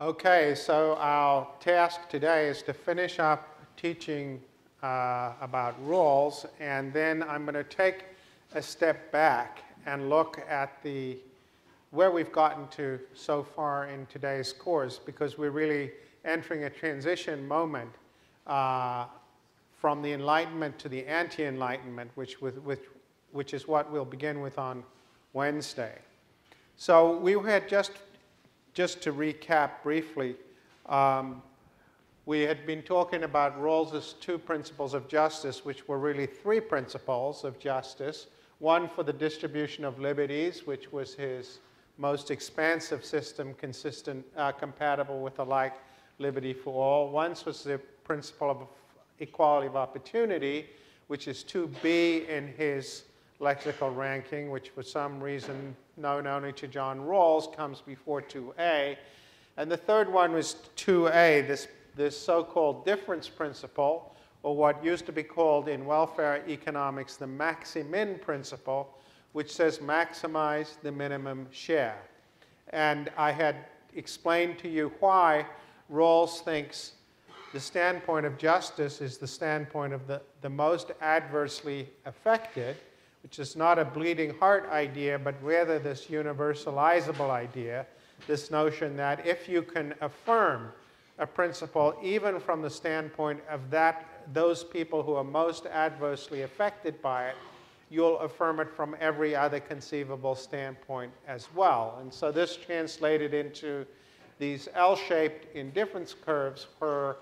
Okay, so our task today is to finish up teaching about rules, and then I'm going to take a step back and look at where we've gotten to so far in today's course, because we're really entering a transition moment from the Enlightenment to the anti-Enlightenment, which is what we'll begin with on Wednesday. So we had just to recap briefly, we had been talking about Rawls' as two principles of justice, which were really three principles of justice. One for the distribution of liberties, which was his most expansive system, compatible with a like liberty for all. One was the principle of equality of opportunity, which is 2b in his lexical ranking, which for some reason known only to John Rawls comes before 2a. And the third one was 2a, this so-called difference principle, or what used to be called in welfare economics the maximin principle, which says maximize the minimum share. And I had explained to you why Rawls thinks the standpoint of justice is the standpoint of the most adversely affected, which is not a bleeding heart idea, but rather this universalizable idea, this notion that if you can affirm a principle, even from the standpoint of those people who are most adversely affected by it, you'll affirm it from every other conceivable standpoint as well. And so this translated into these L-shaped indifference curves where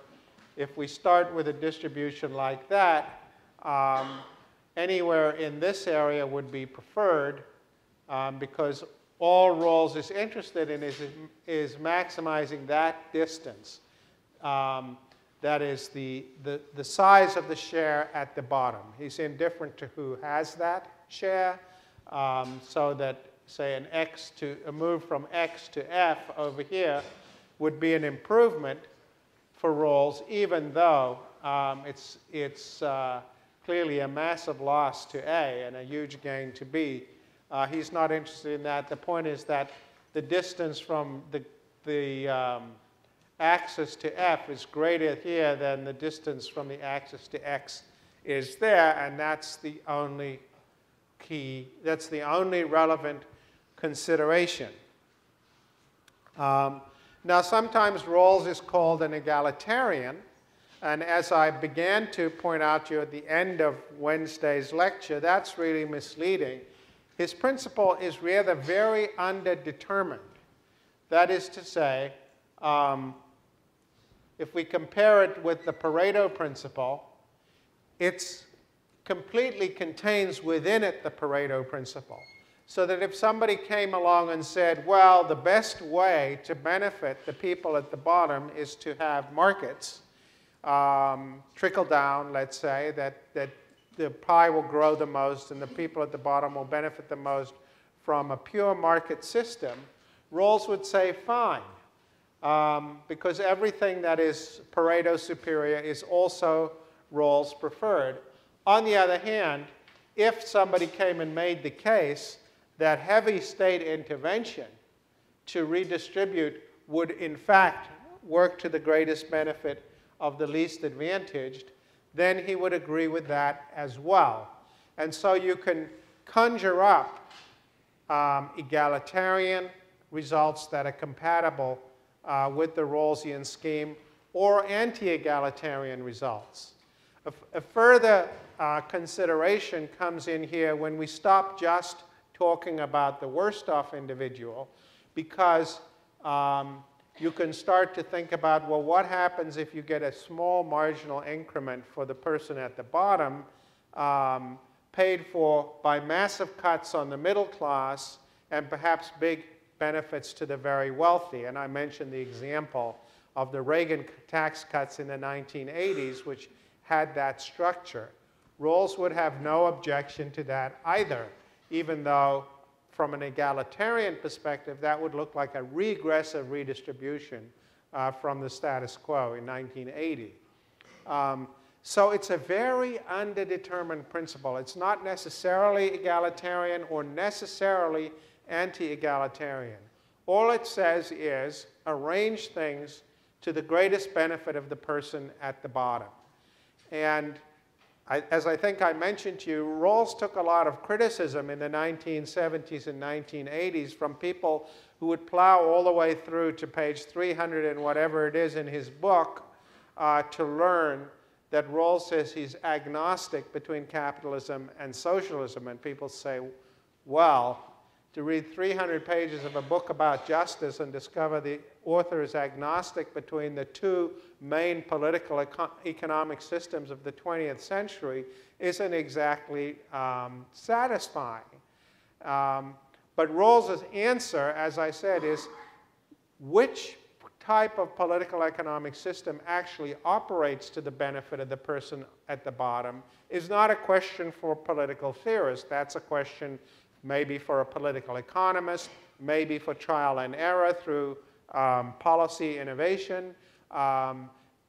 if we start with a distribution like that, anywhere in this area would be preferred because all Rawls is interested in is maximizing that distance. That is the size of the share at the bottom. He's indifferent to who has that share, so that, say, a move from X to F over here would be an improvement for Rawls, even though it's clearly a massive loss to A and a huge gain to B. He's not interested in that. The point is that the distance from the axis to F is greater here than the distance from the axis to X is there, and that's the only relevant consideration. Now, sometimes Rawls is called an egalitarian, and as I began to point out to you at the end of Wednesday's lecture, that's really misleading. His principle is rather very underdetermined. That is to say, if we compare it with the Pareto principle, it completely contains within it the Pareto principle. So that if somebody came along and said, well, the best way to benefit the people at the bottom is to have markets, trickle down, let's say, that the pie will grow the most and the people at the bottom will benefit the most from a pure market system, Rawls would say, fine, because everything that is Pareto superior is also Rawls preferred. On the other hand, if somebody came and made the case that heavy state intervention to redistribute would in fact work to the greatest benefit of the least advantaged, then he would agree with that as well. And so you can conjure up egalitarian results that are compatible with the Rawlsian scheme, or anti-egalitarian results. A further consideration comes in here when we stop just talking about the worst off individual, because you can start to think about, well, what happens if you get a small marginal increment for the person at the bottom paid for by massive cuts on the middle class and perhaps big benefits to the very wealthy. And I mentioned the example of the Reagan tax cuts in the 1980s, which had that structure. Rawls would have no objection to that either, even though from an egalitarian perspective, that would look like a regressive redistribution from the status quo in 1980. So it's a very underdetermined principle. It's not necessarily egalitarian or necessarily anti-egalitarian. All it says is arrange things to the greatest benefit of the person at the bottom. And as I think I mentioned to you, Rawls took a lot of criticism in the 1970s and 1980s from people who would plow all the way through to page 300 and whatever it is in his book to learn that Rawls says he's agnostic between capitalism and socialism. And people say, well, to read 300 pages of a book about justice and discover the author is agnostic between the two main political economic systems of the 20th century isn't exactly satisfying. But Rawls's answer, as I said, is which type of political economic system actually operates to the benefit of the person at the bottom is not a question for political theorists. That's a question maybe for a political economist, maybe for trial and error through policy innovation.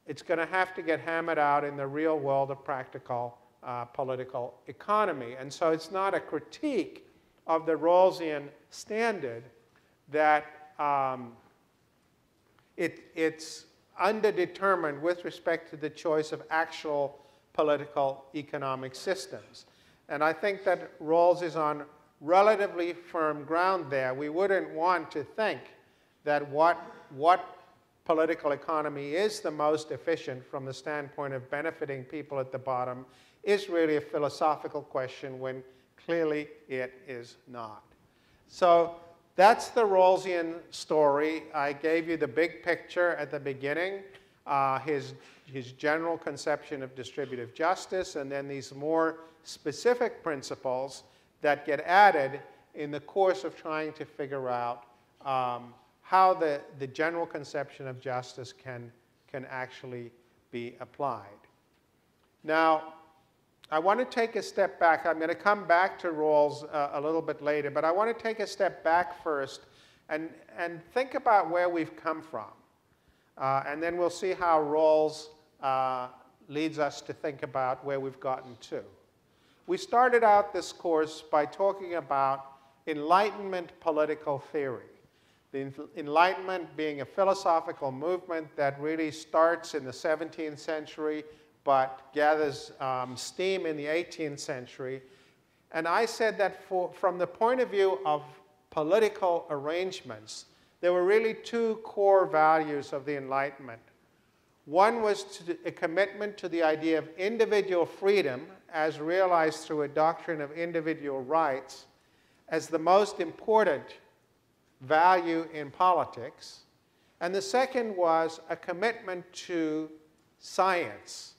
It's going to have to get hammered out in the real world of practical political economy. And so it's not a critique of the Rawlsian standard that it's underdetermined with respect to the choice of actual political economic systems. And I think that Rawls is on relatively firm ground there. We wouldn't want to think that what political economy is the most efficient from the standpoint of benefiting people at the bottom is really a philosophical question when clearly it is not. So that's the Rawlsian story. I gave you the big picture at the beginning, his general conception of distributive justice, and then these more specific principles that get added in the course of trying to figure out how the general conception of justice can actually be applied. Now, I want to take a step back. I'm going to come back to Rawls a little bit later, but I want to take a step back first and think about where we've come from. And then we'll see how Rawls leads us to think about where we've gotten to. We started out this course by talking about Enlightenment political theory. The Enlightenment being a philosophical movement that really starts in the 17th century but gathers steam in the 18th century. And I said that from the point of view of political arrangements, there were really two core values of the Enlightenment. One was a commitment to the idea of individual freedom as realized through a doctrine of individual rights as the most important value in politics. And the second was a commitment to science,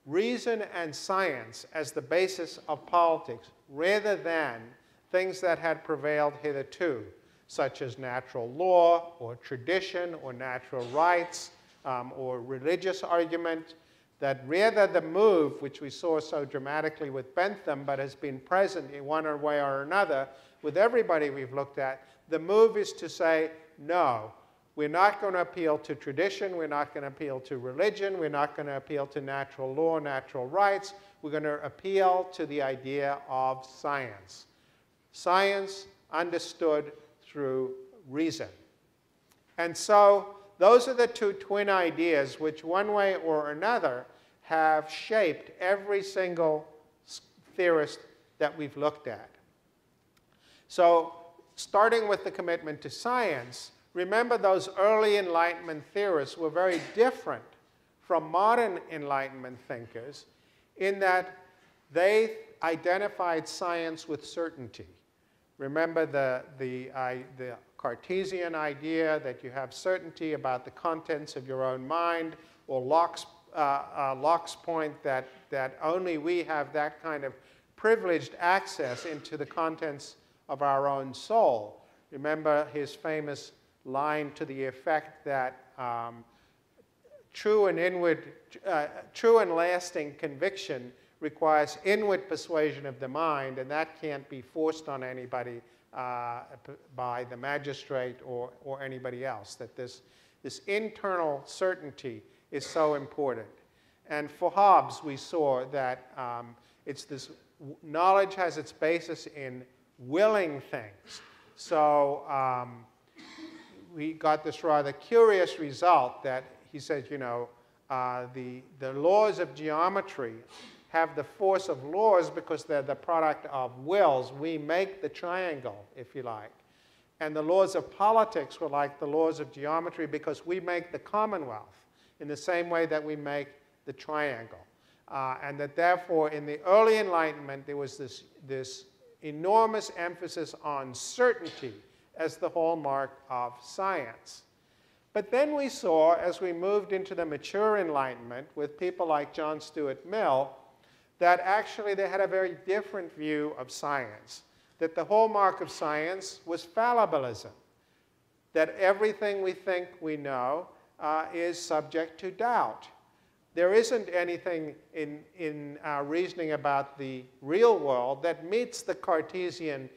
reason and science as the basis of politics, rather than things that had prevailed hitherto, such as natural law or tradition or natural rights or religious argument, that rather the move, which we saw so dramatically with Bentham, but has been present in one way or another with everybody we've looked at, the move is to say, no, we're not going to appeal to tradition, we're not going to appeal to religion, we're not going to appeal to natural law, natural rights, we're going to appeal to the idea of science. Science understood through reason. And so those are the two twin ideas which one way or another have shaped every single theorist that we've looked at. So starting with the commitment to science, remember those early Enlightenment theorists were very different from modern Enlightenment thinkers in that they identified science with certainty. Remember the Cartesian idea that you have certainty about the contents of your own mind, or Locke's point that only we have that kind of privileged access into the contents of our own soul. Remember his famous line to the effect that true and lasting conviction requires inward persuasion of the mind, and that can't be forced on anybody by the magistrate or anybody else, that this internal certainty is so important. And for Hobbes, we saw that it's this knowledge has its basis in willing things. So we got this rather curious result that he said, you know, the laws of geometry have the force of laws because they're the product of wills. We make the triangle, if you like. And the laws of politics were like the laws of geometry because we make the commonwealth in the same way that we make the triangle. And that therefore, in the early Enlightenment, there was this enormous emphasis on certainty as the hallmark of science. But then we saw, as we moved into the mature Enlightenment with people like John Stuart Mill, that actually they had a very different view of science, that the hallmark of science was fallibilism, that everything we think we know is subject to doubt. There isn't anything in our reasoning about the real world that meets the Cartesian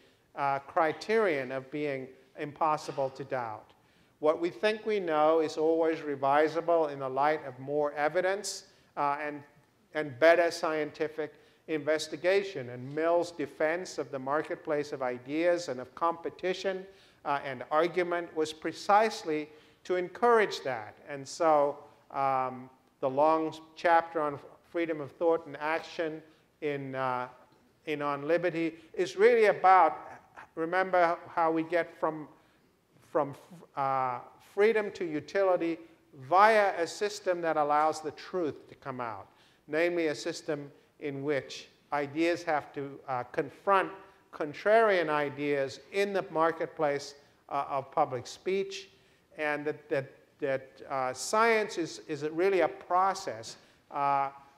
criterion of being impossible to doubt. What we think we know is always revisable in the light of more evidence and better scientific investigation. And Mill's defense of the marketplace of ideas and of competition and argument was precisely to encourage that. And so the long chapter on freedom of thought and action in On Liberty is really about, remember how we get from freedom to utility via a system that allows the truth to come out, namely a system in which ideas have to confront contrarian ideas in the marketplace of public speech, and that science is really a process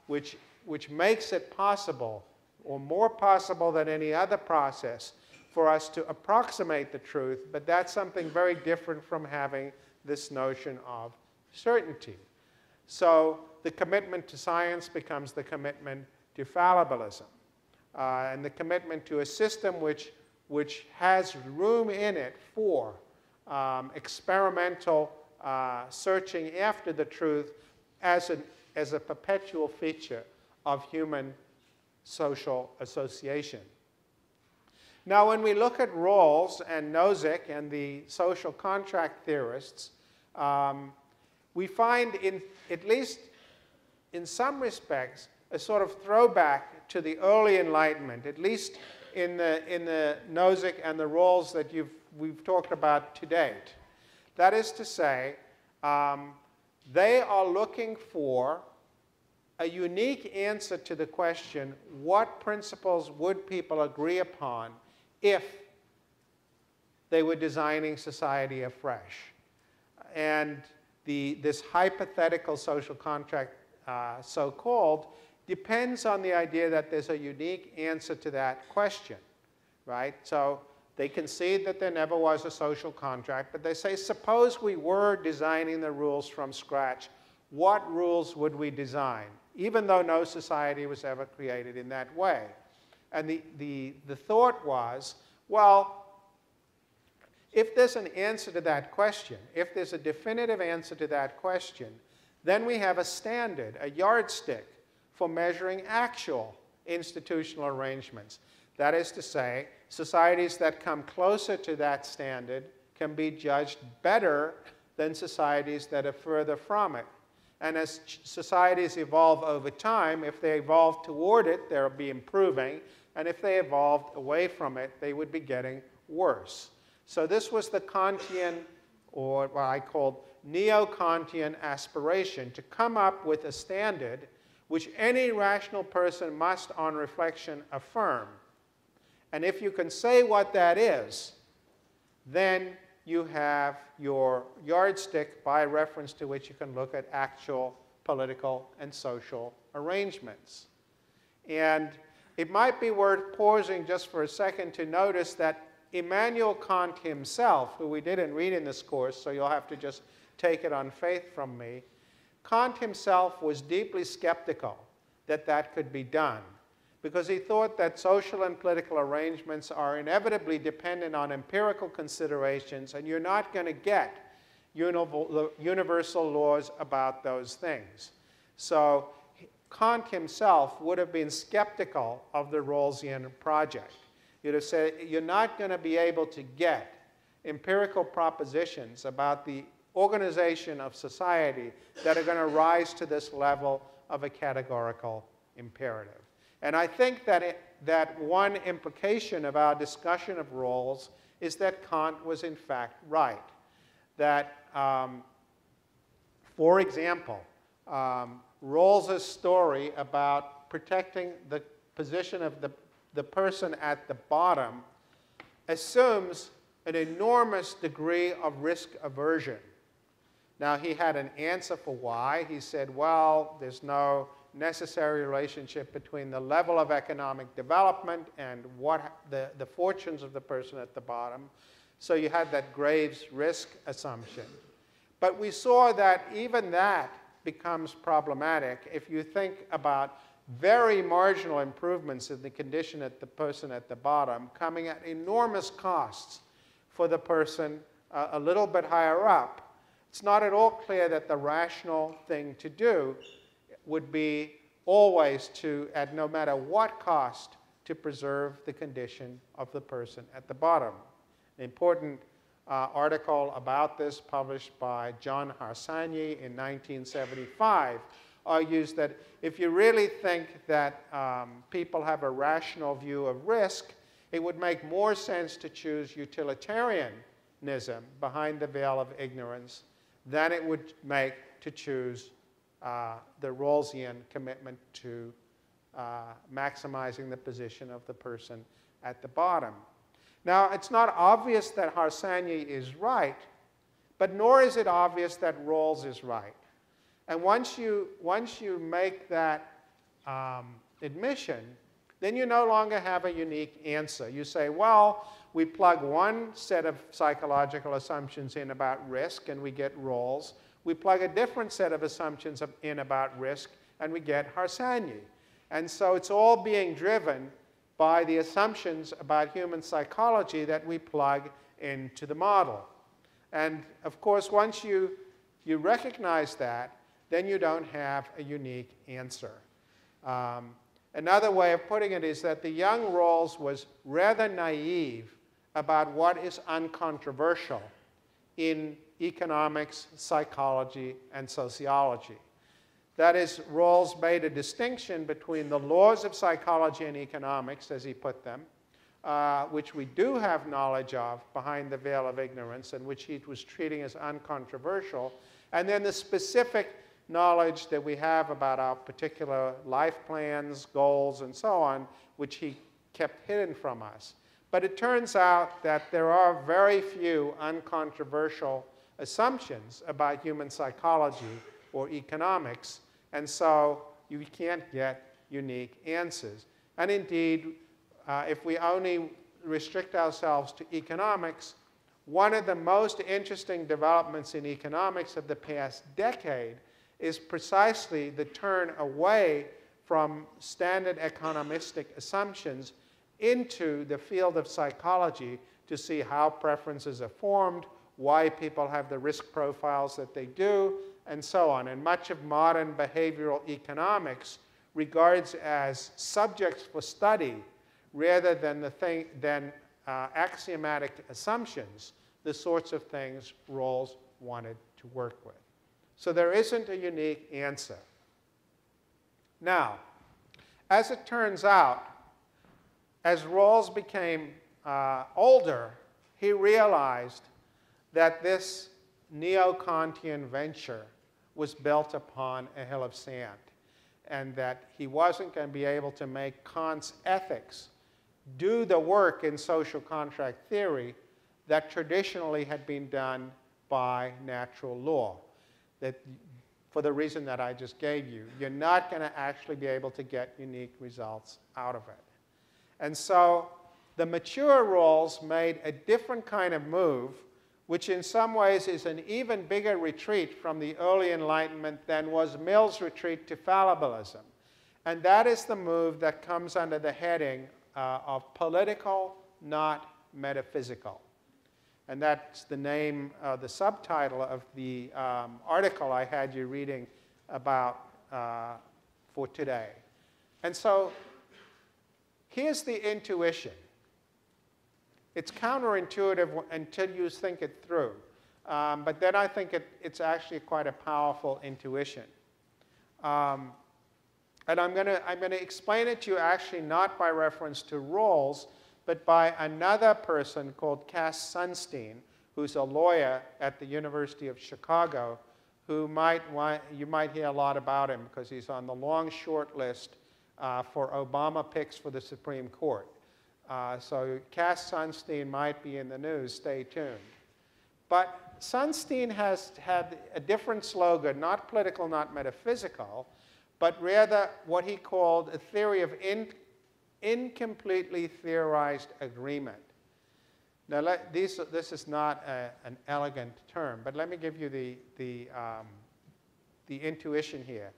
which makes it possible, or more possible than any other process, for us to approximate the truth, but that's something very different from having this notion of certainty. So the commitment to science becomes the commitment to fallibilism, and the commitment to a system which has room in it for experimental searching after the truth as a perpetual feature of human social association. Now, when we look at Rawls and Nozick and the social contract theorists, we find, at least in some respects, a sort of throwback to the early Enlightenment, at least in the Nozick and the Rawls that we've talked about to date. That is to say, they are looking for a unique answer to the question, what principles would people agree upon if they were designing society afresh? And this hypothetical social contract, so-called, depends on the idea that there's a unique answer to that question, right? So they concede that there never was a social contract, but they say, suppose we were designing the rules from scratch, what rules would we design, even though no society was ever created in that way? And the thought was, well, if there's an answer to that question, if there's a definitive answer to that question, then we have a standard, a yardstick for measuring actual institutional arrangements. That is to say, societies that come closer to that standard can be judged better than societies that are further from it. And as societies evolve over time, if they evolve toward it, they'll be improving. And if they evolved away from it, they would be getting worse. So this was the Kantian, or what I called neo-Kantian aspiration, to come up with a standard which any rational person must, on reflection, affirm. And if you can say what that is, then you have your yardstick by reference to which you can look at actual political and social arrangements. And it might be worth pausing just for a second to notice that Immanuel Kant himself, who we didn't read in this course, so you'll have to just take it on faith from me, Kant himself was deeply skeptical that that could be done, because he thought that social and political arrangements are inevitably dependent on empirical considerations, and you're not going to get universal laws about those things. So Kant himself would have been skeptical of the Rawlsian project. You'd have said, you're not going to be able to get empirical propositions about the organization of society that are going to rise to this level of a categorical imperative. And I think that one implication of our discussion of roles is that Kant was in fact right. That, for example, Rawls's story about protecting the position of the person at the bottom assumes an enormous degree of risk aversion. Now, he had an answer for why. He said, well, there's no necessary relationship between the level of economic development and the fortunes of the person at the bottom. So you had that Graves risk assumption. But we saw that even that becomes problematic if you think about very marginal improvements in the condition at the person at the bottom coming at enormous costs for the person a little bit higher up. It's not at all clear that the rational thing to do would be always to, at no matter what cost, to preserve the condition of the person at the bottom. An important article about this published by John Harsanyi in 1975 argues that if you really think that people have a rational view of risk, it would make more sense to choose utilitarianism behind the veil of ignorance than it would make to choose the Rawlsian commitment to maximizing the position of the person at the bottom. Now, it's not obvious that Harsanyi is right, but nor is it obvious that Rawls is right. And once you make that admission, then you no longer have a unique answer. You say, well, we plug one set of psychological assumptions in about risk, and we get Rawls. We plug a different set of assumptions in about risk, and we get Harsanyi. And so it's all being driven by the assumptions about human psychology that we plug into the model. And of course, once you recognize that, then you don't have a unique answer. Another way of putting it is that the young Rawls was rather naive about what is uncontroversial in economics, psychology, and sociology. That is, Rawls made a distinction between the laws of psychology and economics, as he put them, which we do have knowledge of behind the veil of ignorance and which he was treating as uncontroversial, and then the specific knowledge that we have about our particular life plans, goals, and so on, which he kept hidden from us. But it turns out that there are very few uncontroversial assumptions about human psychology or economics, and so you can't get unique answers. And indeed, if we only restrict ourselves to economics, one of the most interesting developments in economics of the past decade is precisely the turn away from standard economistic assumptions into the field of psychology to see how preferences are formed, why people have the risk profiles that they do, and so on. And much of modern behavioral economics regards as subjects for study rather than axiomatic assumptions, the sorts of things Rawls wanted to work with. So there isn't a unique answer. Now, as it turns out, as Rawls became older, he realized that this neo-Kantian venture was built upon a hill of sand, and that he wasn't going to be able to make Kant's ethics do the work in social contract theory that traditionally had been done by natural law. That, for the reason that I just gave you, you're not going to actually be able to get unique results out of it. And so the mature Rawls made a different kind of move, which in some ways is an even bigger retreat from the early Enlightenment than was Mill's retreat to fallibilism. And that is the move that comes under the heading of political, not metaphysical. And that's the name, the subtitle of the article I had you reading about for today. And so here's the intuition. It's counterintuitive until you think it through. But then I think it's actually quite a powerful intuition. And I'm going to explain it to you actually not by reference to Rawls, but by another person called Cass Sunstein, who's a lawyer at the University of Chicago, who you might hear a lot about him because he's on the long short list for Obama picks for the Supreme Court. So Cass Sunstein might be in the news. Stay tuned. But Sunstein has had a different slogan, not political, not metaphysical, but rather what he called a theory of incompletely theorized agreement. Now, this is not an elegant term, but let me give you the intuition here.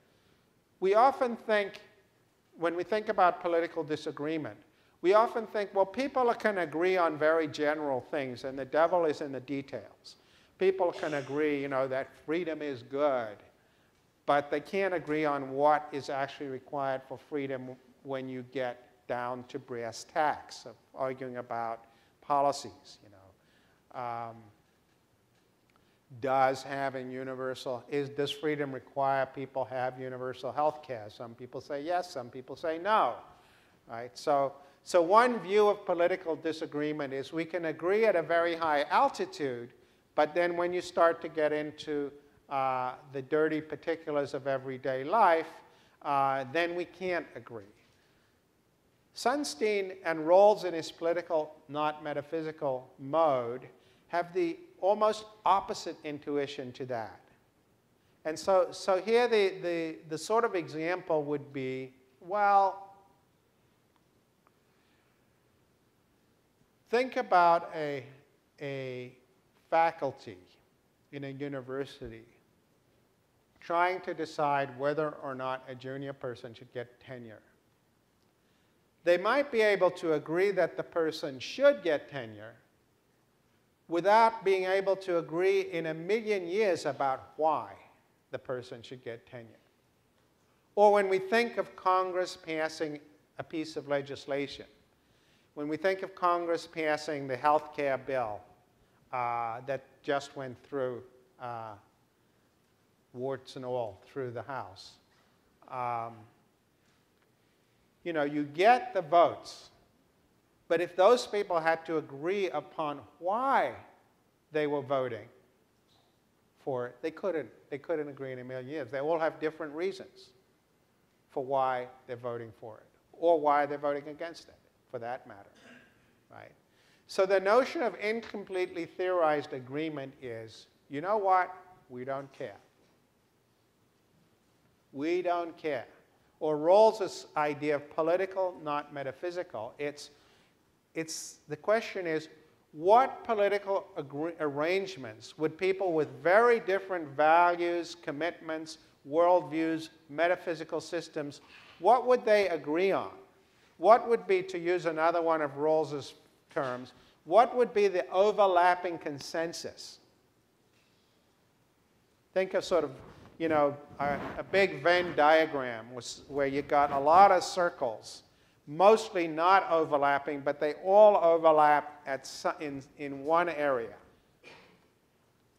We often think, when we think about political disagreement, we often think, well, people can agree on very general things, and the devil is in the details. People can agree, that freedom is good, but they can't agree on what is actually required for freedom when you get down to brass tacks of arguing about policies. Does freedom require people have universal health care? Some people say yes, some people say no. Right? So one view of political disagreement is we can agree at a very high altitude, but then when you start to get into the dirty particulars of everyday life, then we can't agree. Sunstein and Rawls in his political, not metaphysical mode have the almost opposite intuition to that. And so here the sort of example would be, well, think about a faculty in a university trying to decide whether or not a junior person should get tenure. They might be able to agree that the person should get tenure without being able to agree in a million years about why the person should get tenure. Or when we think of Congress passing a piece of legislation, when we think of Congress passing the health care bill that just went through, warts and all, through the House, you get the votes. But if those people had to agree upon why they were voting for it, they couldn't agree in a million years. They all have different reasons for why they're voting for it, or why they're voting against it, for that matter. Right? So the notion of incompletely theorized agreement is, you know what? We don't care. We don't care. Or Rawls's idea of political, not metaphysical. The question is, what political arrangements would people with very different values, commitments, worldviews, metaphysical systems, what would they agree on? What would be, to use another one of Rawls's terms, what would be the overlapping consensus? Think of sort of, a big Venn diagram where you got a lot of circles, mostly not overlapping, but they all overlap in one area.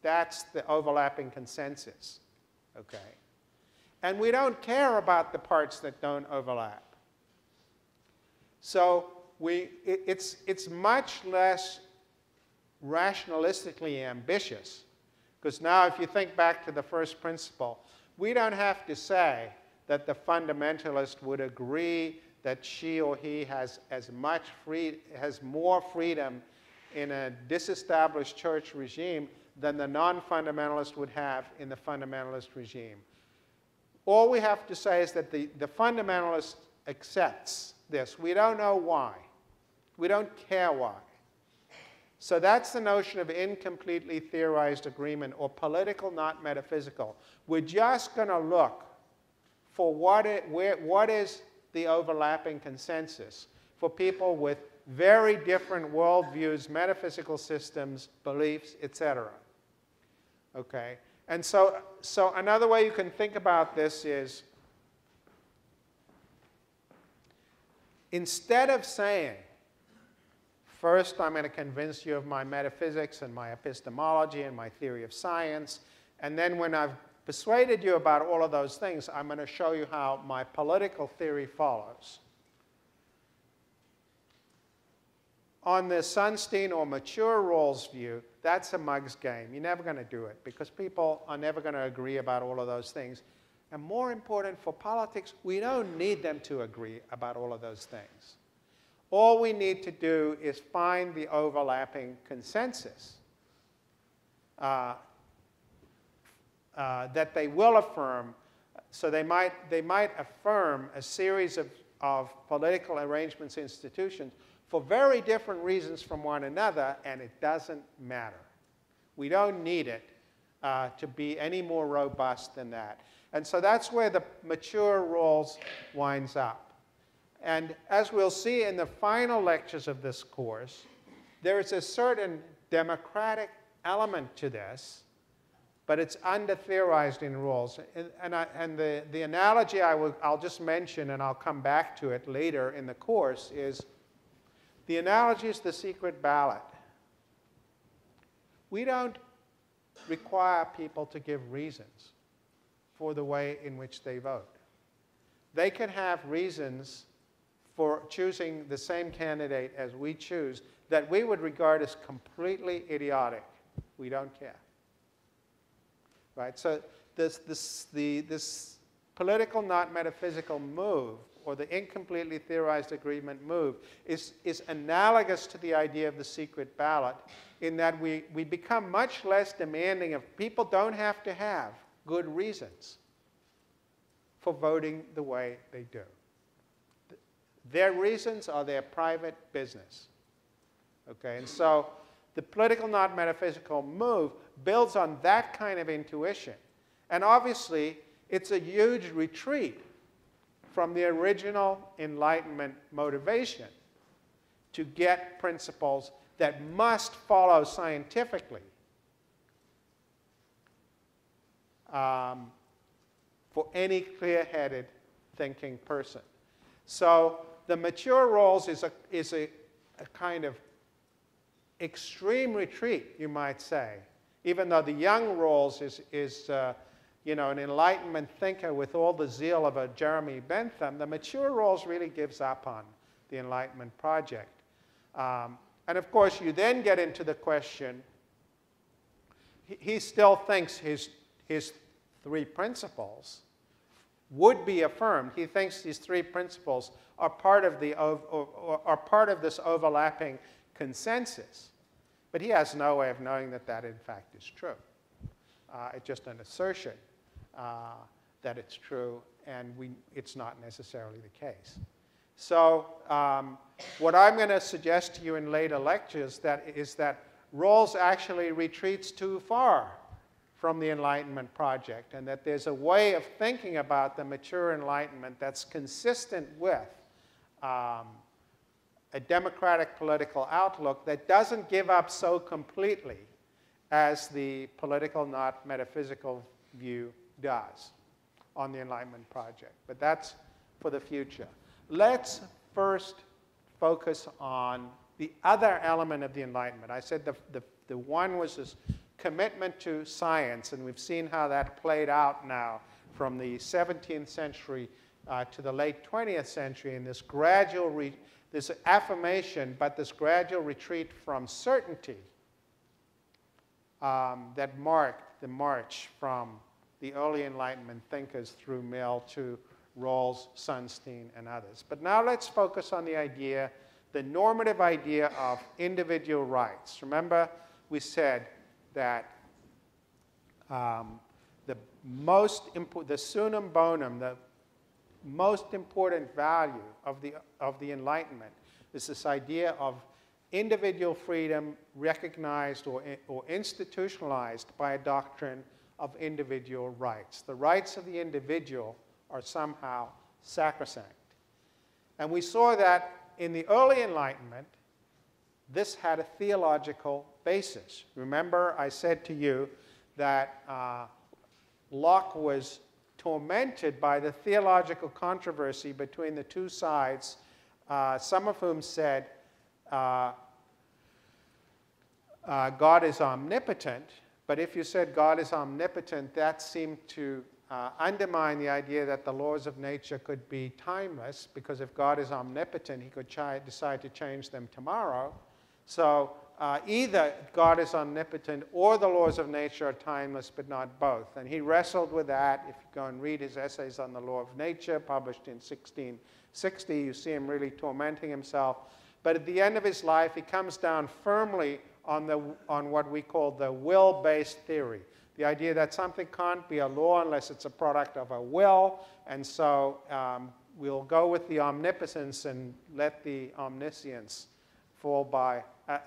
That's the overlapping consensus, okay? And we don't care about the parts that don't overlap. So it's much less rationalistically ambitious, because now if you think back to the first principle, we don't have to say that the fundamentalist would agree that she or he has more freedom in a disestablished church regime than the non-fundamentalist would have in the fundamentalist regime. All we have to say is that the fundamentalist accepts this. We don't know why. We don't care why. So that's the notion of incompletely theorized agreement, or political, not metaphysical. We're just going to look for what is the overlapping consensus for people with very different worldviews, metaphysical systems, beliefs, etc. Okay? And so another way you can think about this is, instead of saying, First, I'm going to convince you of my metaphysics and my epistemology and my theory of science. And then when I've persuaded you about all of those things, I'm going to show you how my political theory follows. On the Sunstein or mature Rawls view, that's a mug's game. You're never going to do it because people are never going to agree about all of those things. And more important for politics, we don't need them to agree about all of those things. All we need to do is find the overlapping consensus that they will affirm. So they might affirm a series of political arrangements, institutions, for very different reasons from one another, and it doesn't matter. We don't need it to be any more robust than that. And so that's where the mature Rawls winds up. And as we'll see in the final lectures of this course, there is a certain democratic element to this, but it's under-theorized in Rawls. And the analogy I'll just mention, and I'll come back to it later in the course, is the analogy is the secret ballot. We don't require people to give reasons for the way in which they vote. They can have reasons for choosing the same candidate as we choose that we would regard as completely idiotic. We don't care. Right? So this political, not metaphysical move, or the incompletely theorized agreement move, is analogous to the idea of the secret ballot in that we become much less demanding of people don't have to have good reasons for voting the way they do. Their reasons are their private business. Okay, and so the political, not metaphysical move builds on that kind of intuition. And obviously, it's a huge retreat from the original Enlightenment motivation to get principles that must follow scientifically for any clear-headed thinking person. So the mature Rawls is a kind of extreme retreat, you might say, even though the young Rawls is you know, an Enlightenment thinker with all the zeal of a Jeremy Bentham. The mature Rawls really gives up on the Enlightenment project. And of course, you then get into the question, he still thinks his three principles would be affirmed. He thinks these three principles are part of this overlapping consensus. But he has no way of knowing that that in fact is true. It's just an assertion that it's true, and it's not necessarily the case. So what I'm going to suggest to you in later lectures is that Rawls actually retreats too far from the Enlightenment project, and that there's a way of thinking about the mature Enlightenment that's consistent with a democratic political outlook that doesn't give up so completely as the political, not metaphysical view does on the Enlightenment project. But that's for the future. Let's first focus on the other element of the Enlightenment. I said the one was this commitment to science, and we've seen how that played out now from the 17th century to the late 20th century in this gradual, this affirmation, but this gradual retreat from certainty that marked the march from the early Enlightenment thinkers through Mill to Rawls, Sunstein, and others. But now let's focus on the idea, the normative idea of individual rights. Remember, we said that the sunum bonum, the most important value of the Enlightenment is this idea of individual freedom recognized or institutionalized by a doctrine of individual rights. The rights of the individual are somehow sacrosanct. And we saw that in the early Enlightenment, this had a theological basis. Remember, I said to you that Locke was tormented by the theological controversy between the two sides, some of whom said God is omnipotent, but if you said God is omnipotent, that seemed to undermine the idea that the laws of nature could be timeless, because if God is omnipotent, he could decide to change them tomorrow. So either God is omnipotent or the laws of nature are timeless, but not both. And he wrestled with that. If you go and read his essays on the law of nature, published in 1660, you see him really tormenting himself. But at the end of his life, he comes down firmly on what we call the will-based theory. The idea that something can't be a law unless it's a product of a will, and so we'll go with the omnipotence and let the omniscience fall by,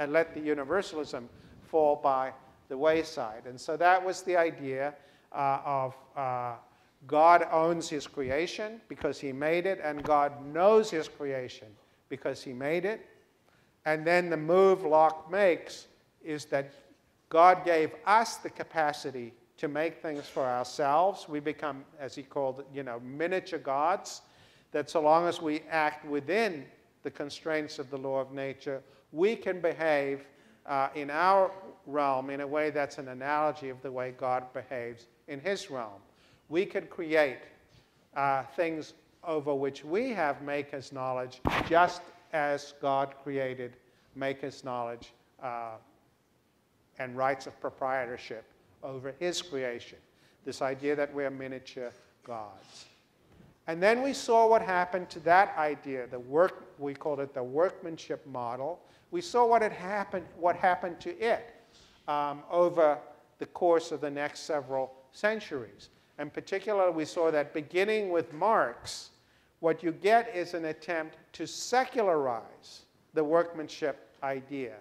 let the universalism fall by the wayside. And so that was the idea of God owns his creation because he made it, and God knows his creation because he made it. And then the move Locke makes is that God gave us the capacity to make things for ourselves. We become, as he called it, miniature gods, that so long as we act within the constraints of the law of nature, we can behave in our realm in a way that's an analogy of the way God behaves in his realm. We can create things over which we have maker's knowledge, just as God created maker's knowledge and rights of proprietorship over his creation. This idea that we're miniature gods. And then we saw what happened to that idea, we called it the workmanship model. We saw what happened to it over the course of the next several centuries. In particular, we saw that beginning with Marx, what you get is an attempt to secularize the workmanship idea.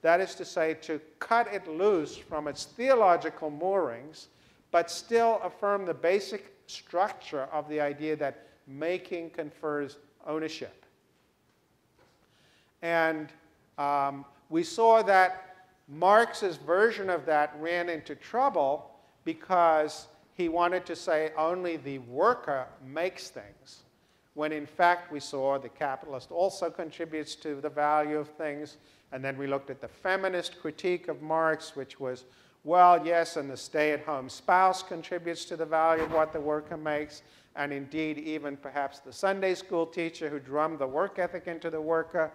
That is to say, to cut it loose from its theological moorings, but still affirm the basic structure of the idea that making confers ownership. And we saw that Marx's version of that ran into trouble because he wanted to say only the worker makes things, when in fact we saw the capitalist also contributes to the value of things. And then we looked at the feminist critique of Marx, which was, well, yes, and the stay-at-home spouse contributes to the value of what the worker makes, and indeed even perhaps the Sunday school teacher who drummed the work ethic into the worker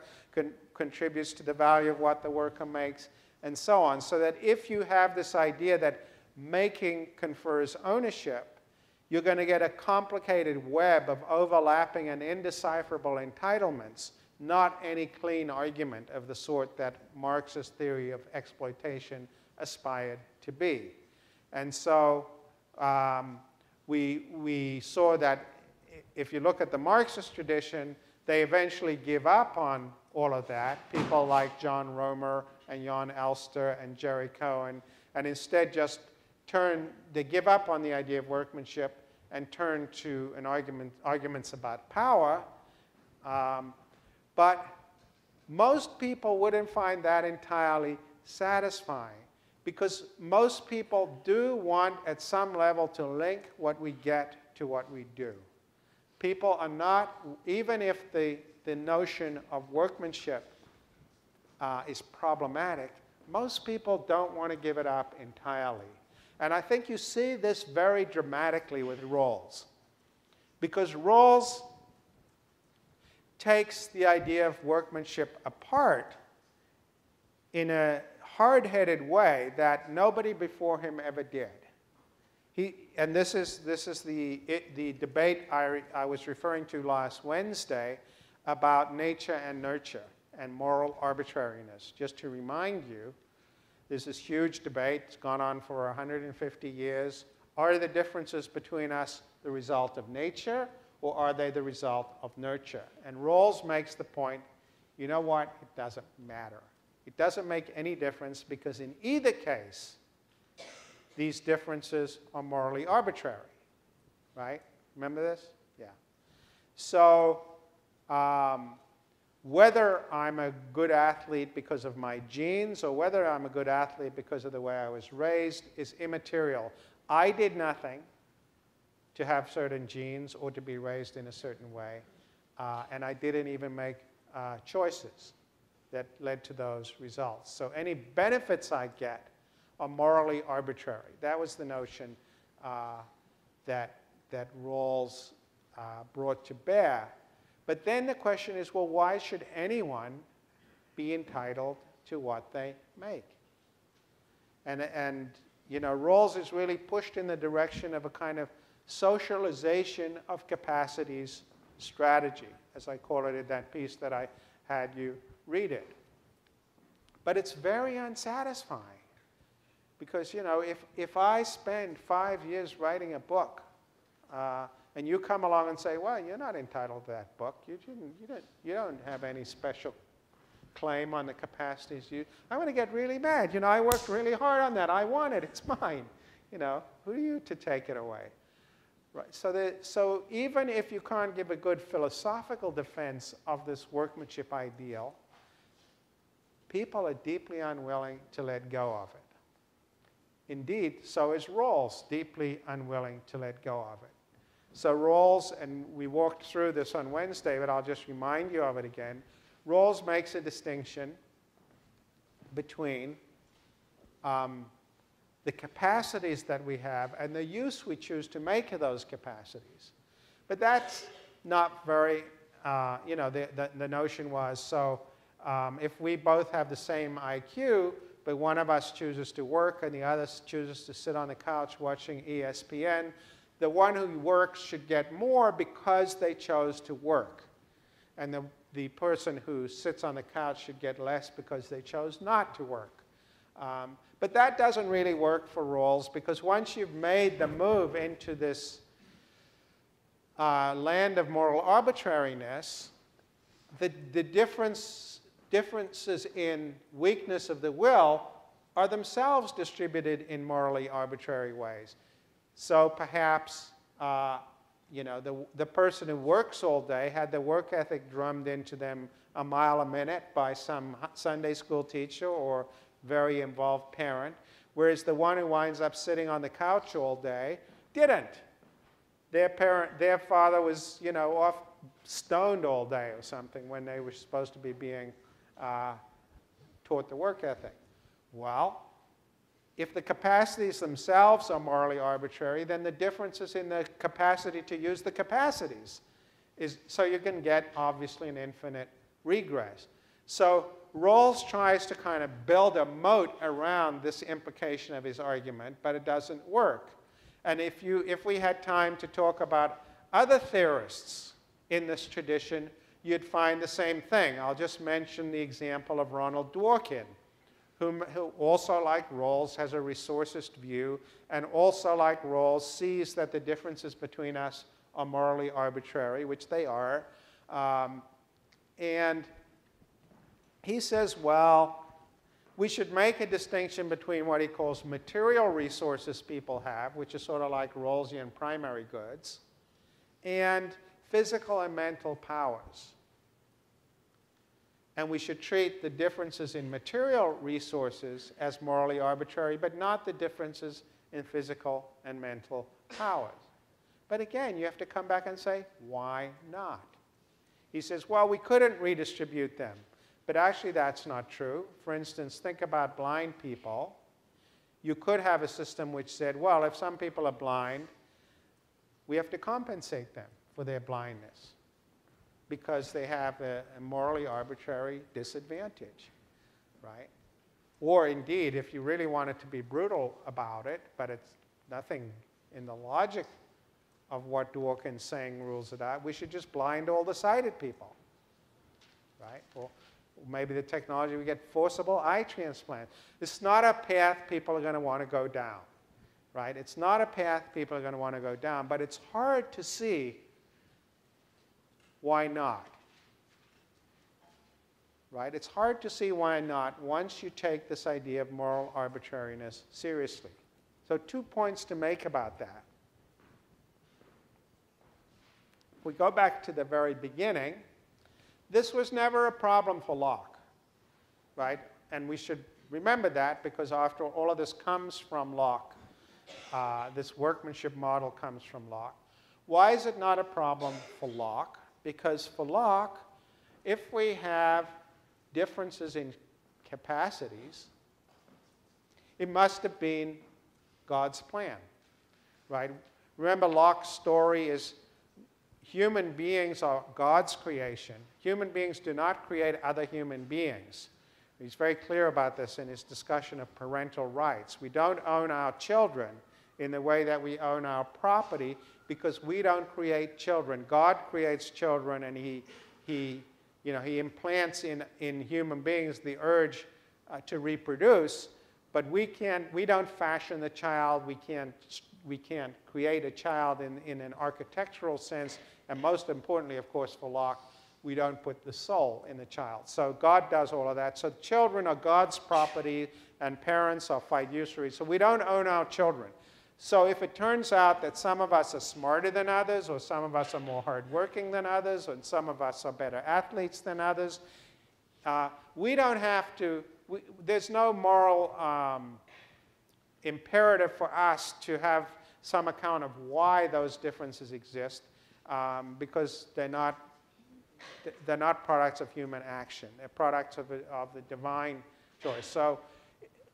contributes to the value of what the worker makes, and so on. So that if you have this idea that making confers ownership, you're going to get a complicated web of overlapping and indecipherable entitlements, not any clean argument of the sort that Marx's theory of exploitation aspired to be. And so we saw that if you look at the Marxist tradition, they eventually give up on all of that, people like John Romer and Jan Elster and Jerry Cohen, and instead just they give up on the idea of workmanship and turn to arguments about power. But most people wouldn't find that entirely satisfying, because most people do want at some level to link what we get to what we do. People are not, even if the notion of workmanship is problematic, most people don't want to give it up entirely. And I think you see this very dramatically with Rawls, because Rawls takes the idea of workmanship apart in a hard-headed way that nobody before him ever did. And this is the debate I was referring to last Wednesday about nature and nurture and moral arbitrariness. Just to remind you, there's this huge debate. It's gone on for 150 years. Are the differences between us the result of nature, or are they the result of nurture? And Rawls makes the point, you know what? It doesn't matter. It doesn't make any difference, because in either case, these differences are morally arbitrary, right? Remember this? Yeah. So whether I'm a good athlete because of my genes or whether I'm a good athlete because of the way I was raised is immaterial. I did nothing to have certain genes or to be raised in a certain way, and I didn't even make choices that led to those results. So any benefits I get are morally arbitrary. That was the notion that Rawls brought to bear. But then the question is, well, why should anyone be entitled to what they make? And you know, Rawls is really pushed in the direction of a kind of socialization of capacities strategy, as I call it in that piece that I had you read it. But it's very unsatisfying because, you know, if I spend 5 years writing a book and you come along and say, well, you're not entitled to that book, you don't have any special claim on the capacities I'm going to get really mad. You know, I worked really hard on that. I want it. It's mine. You know, who are you to take it away? Right. So even if you can't give a good philosophical defense of this workmanship ideal, people are deeply unwilling to let go of it. Indeed, so is Rawls deeply unwilling to let go of it. So Rawls, and we walked through this on Wednesday, but I'll just remind you of it again. Rawls makes a distinction between the capacities that we have and the use we choose to make of those capacities. But that's not very, you know, the notion was, so if we both have the same IQ, but one of us chooses to work and the other chooses to sit on the couch watching ESPN, the one who works should get more because they chose to work. And the person who sits on the couch should get less because they chose not to work. But that doesn't really work for Rawls because once you've made the move into this land of moral arbitrariness, the differences in weakness of the will are themselves distributed in morally arbitrary ways. So perhaps you know, the person who works all day had the work ethic drummed into them a mile a minute by some Sunday school teacher or very involved parent, whereas the one who winds up sitting on the couch all day didn't. Their father was, you know, off stoned all day or something when they were supposed to be being taught the work ethic. Well, if the capacities themselves are morally arbitrary, then the differences in the capacity to use the capacities so you can get, obviously, an infinite regress. So Rawls tries to kind of build a moat around this implication of his argument, but it doesn't work. And if we had time to talk about other theorists in this tradition, you'd find the same thing. I'll just mention the example of Ronald Dworkin, who also, like Rawls, has a resourcist view, and also, like Rawls, sees that the differences between us are morally arbitrary, which they are. And he says, well, we should make a distinction between what he calls material resources people have, which is sort of like Rawlsian primary goods, and physical and mental powers. And we should treat the differences in material resources as morally arbitrary, but not the differences in physical and mental powers. But again, you have to come back and say, why not? He says, well, we couldn't redistribute them. But actually, that's not true. For instance, think about blind people. You could have a system which said, well, if some people are blind, we have to compensate them for their blindness, because they have a morally arbitrary disadvantage, right? Or indeed, if you really wanted to be brutal about it, but it's nothing in the logic of what Dworkin's saying rules it out, we should just blind all the sighted people, right? Or maybe the technology, we get forcible eye transplant. It's not a path people are going to want to go down, right? It's not a path people are going to want to go down, but it's hard to see why not? Right? It's hard to see why not once you take this idea of moral arbitrariness seriously. So 2 points to make about that. If we go back to the very beginning, this was never a problem for Locke, right? And we should remember that because after all of this comes from Locke. This workmanship model comes from Locke. Why is it not a problem for Locke? Because for Locke, if we have differences in capacities, it must have been God's plan, right? Remember, Locke's story is human beings are God's creation. Human beings do not create other human beings. He's very clear about this in his discussion of parental rights. We don't own our children in the way that we own our property because we don't create children. God creates children, and he implants in human beings the urge to reproduce, but we don't fashion the child. We can't create a child in an architectural sense, and most importantly, of course, for Locke, we don't put the soul in the child. So God does all of that. So children are God's property, and parents are fiduciary. So we don't own our children. So if it turns out that some of us are smarter than others, or some of us are more hardworking than others, or some of us are better athletes than others, we don't have to, there's no moral imperative for us to have some account of why those differences exist, because they're not products of human action. They're products of the divine choice.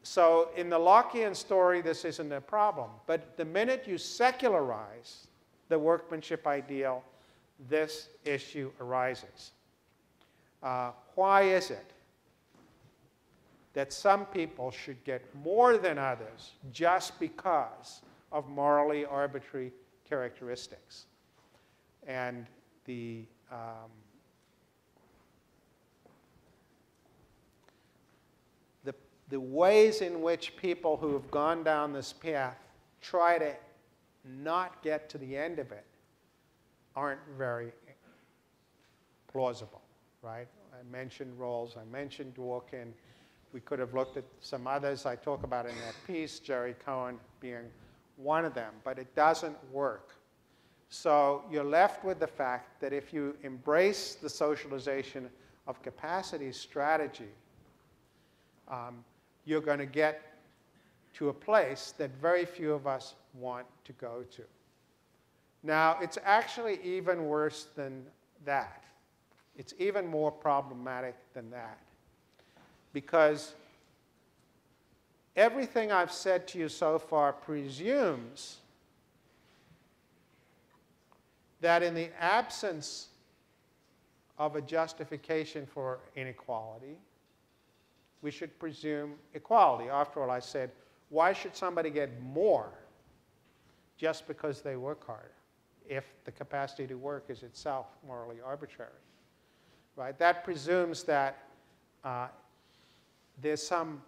So in the Lockean story, this isn't a problem. But the minute you secularize the workmanship ideal, this issue arises. Why is it that some people should get more than others just because of morally arbitrary characteristics? And the ways in which people who have gone down this path try to not get to the end of it aren't very plausible, right? I mentioned Rawls, I mentioned Dworkin. We could have looked at some others I talk about in that piece, Jerry Cohen being one of them, but it doesn't work. So you're left with the fact that if you embrace the socialization of capacity strategy, you're going to get to a place that very few of us want to go to. Now, it's actually even worse than that. It's even more problematic than that. Because everything I've said to you so far presumes that in the absence of a justification for inequality, we should presume equality. After all, I said, why should somebody get more just because they work harder if the capacity to work is itself morally arbitrary? Right? That presumes that there's some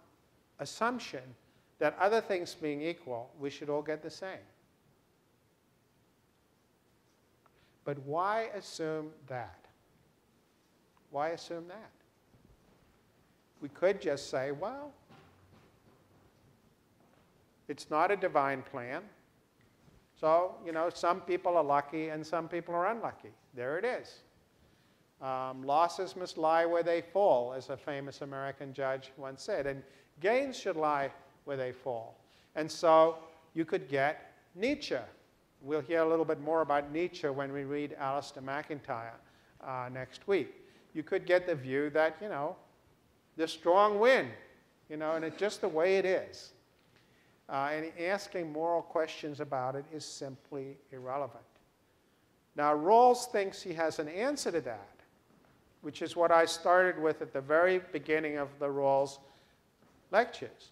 assumption that other things being equal, we should all get the same. But why assume that? Why assume that? We could just say, well, it's not a divine plan. So, some people are lucky and some people are unlucky. There it is. Losses must lie where they fall, as a famous American judge once said. And gains should lie where they fall. And so you could get Nietzsche. We'll hear a little bit more about Nietzsche when we read Alistair McIntyre next week. You could get the view that, the strong win, and it's just the way it is. And asking moral questions about it is simply irrelevant. Now, Rawls thinks he has an answer to that, which is what I started with at the very beginning of the Rawls lectures,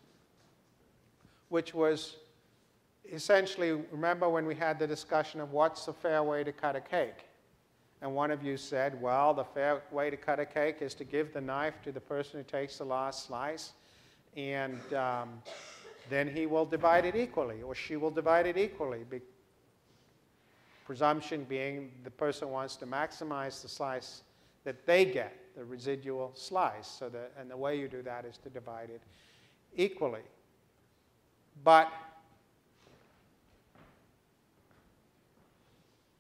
which was essentially, remember when we had the discussion of what's the fair way to cut a cake? And one of you said, well, the fair way to cut a cake is to give the knife to the person who takes the last slice, and then he will divide it equally, or she will divide it equally. Presumption being the person wants to maximize the slice that they get, the residual slice. And the way you do that is to divide it equally. But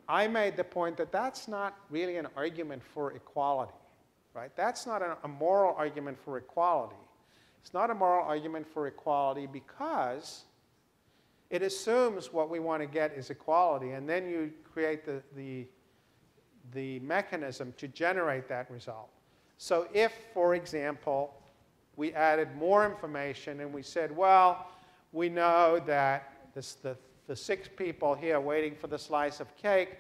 I made the point that that's not really an argument for equality, right? That's not a moral argument for equality. It's not a moral argument for equality because it assumes what we want to get is equality, and then you create the mechanism to generate that result. So if, for example, we added more information and we said, well, we know that the 6 people here waiting for the slice of cake,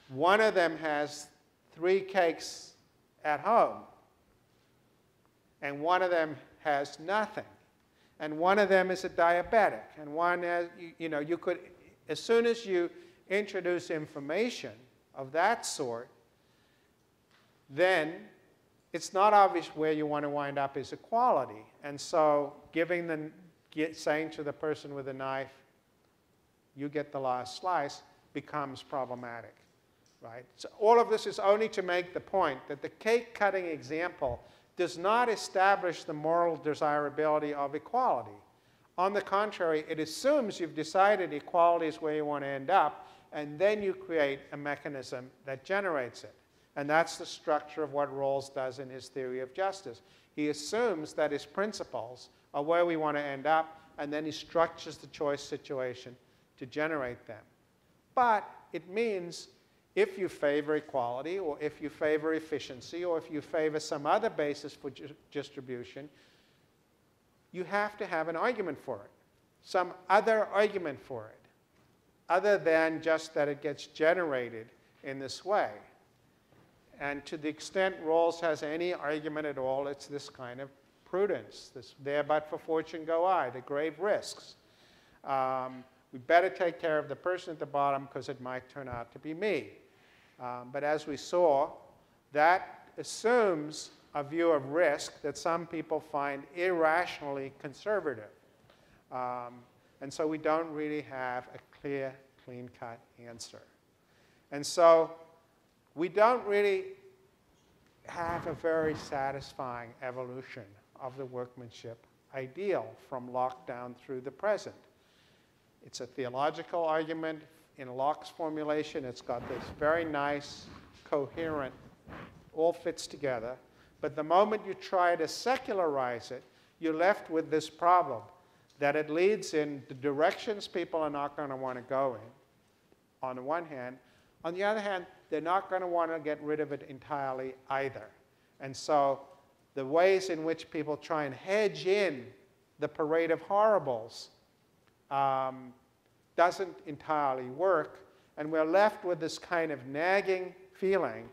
one of them has 3 cakes at home, and one of them has nothing, and one of them is a diabetic, and one has, you could, as soon as you introduce information of that sort, then it's not obvious where you want to wind up is equality. And so saying to the person with a knife, you get the last slice, becomes problematic, right? So all of this is only to make the point that the cake cutting example does not establish the moral desirability of equality. On the contrary, it assumes you've decided equality is where you want to end up, and then you create a mechanism that generates it. And that's the structure of what Rawls does in his theory of justice. He assumes that his principles are where we want to end up, and then he structures the choice situation to generate them. But it means if you favor equality, or if you favor efficiency, or if you favor some other basis for distribution, you have to have an argument for it, some other argument for it, other than just that it gets generated in this way. And to the extent Rawls has any argument at all, it's this kind of prudence, this there but for fortune go I, the grave risks. We better take care of the person at the bottom because it might turn out to be me. But as we saw, that assumes a view of risk that some people find irrationally conservative. And so we don't really have a clear, clean-cut answer. And so we don't really have a very satisfying evolution of the workmanship ideal from Locke down through the present. It's a theological argument. In Locke's formulation, it's got this very nice, coherent, all fits together. But the moment you try to secularize it, you're left with this problem, that it leads in the directions people are not going to want to go in, on the one hand. On the other hand, they're not going to want to get rid of it entirely either. And so the ways in which people try and hedge in the parade of horribles doesn't entirely work. And we're left with this kind of nagging feeling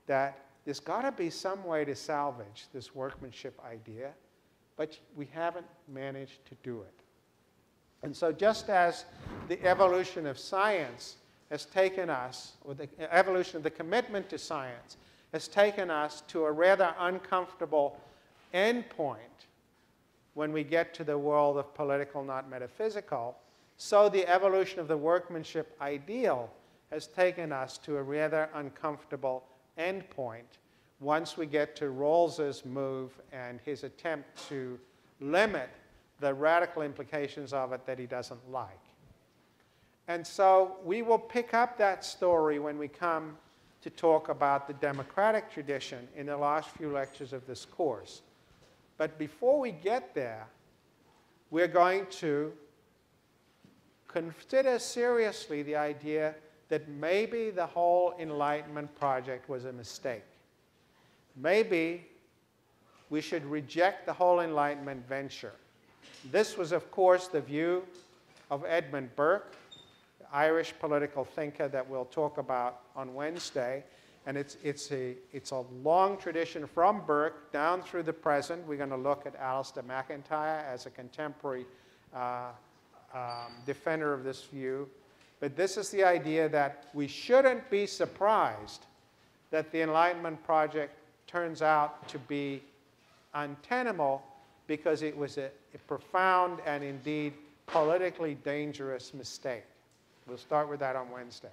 that there's got to be some way to salvage this workmanship idea, but we haven't managed to do it. And so just as the evolution of science has taken us, or the evolution of the commitment to science, has taken us to a rather uncomfortable endpoint when we get to the world of political, not metaphysical, so the evolution of the workmanship ideal has taken us to a rather uncomfortable endpoint once we get to Rawls's move and his attempt to limit the radical implications of it that he doesn't like. And so we will pick up that story when we come to talk about the democratic tradition in the last few lectures of this course. But before we get there, we're going to consider seriously the idea that maybe the whole Enlightenment project was a mistake. Maybe we should reject the whole Enlightenment venture. This was, of course, the view of Edmund Burke, the Irish political thinker that we'll talk about on Wednesday. And it's a long tradition from Burke down through the present. We're going to look at Alistair MacIntyre as a contemporary defender of this view. But this is the idea that we shouldn't be surprised that the Enlightenment project turns out to be untenable because it was a profound and indeed politically dangerous mistake. We'll start with that on Wednesday.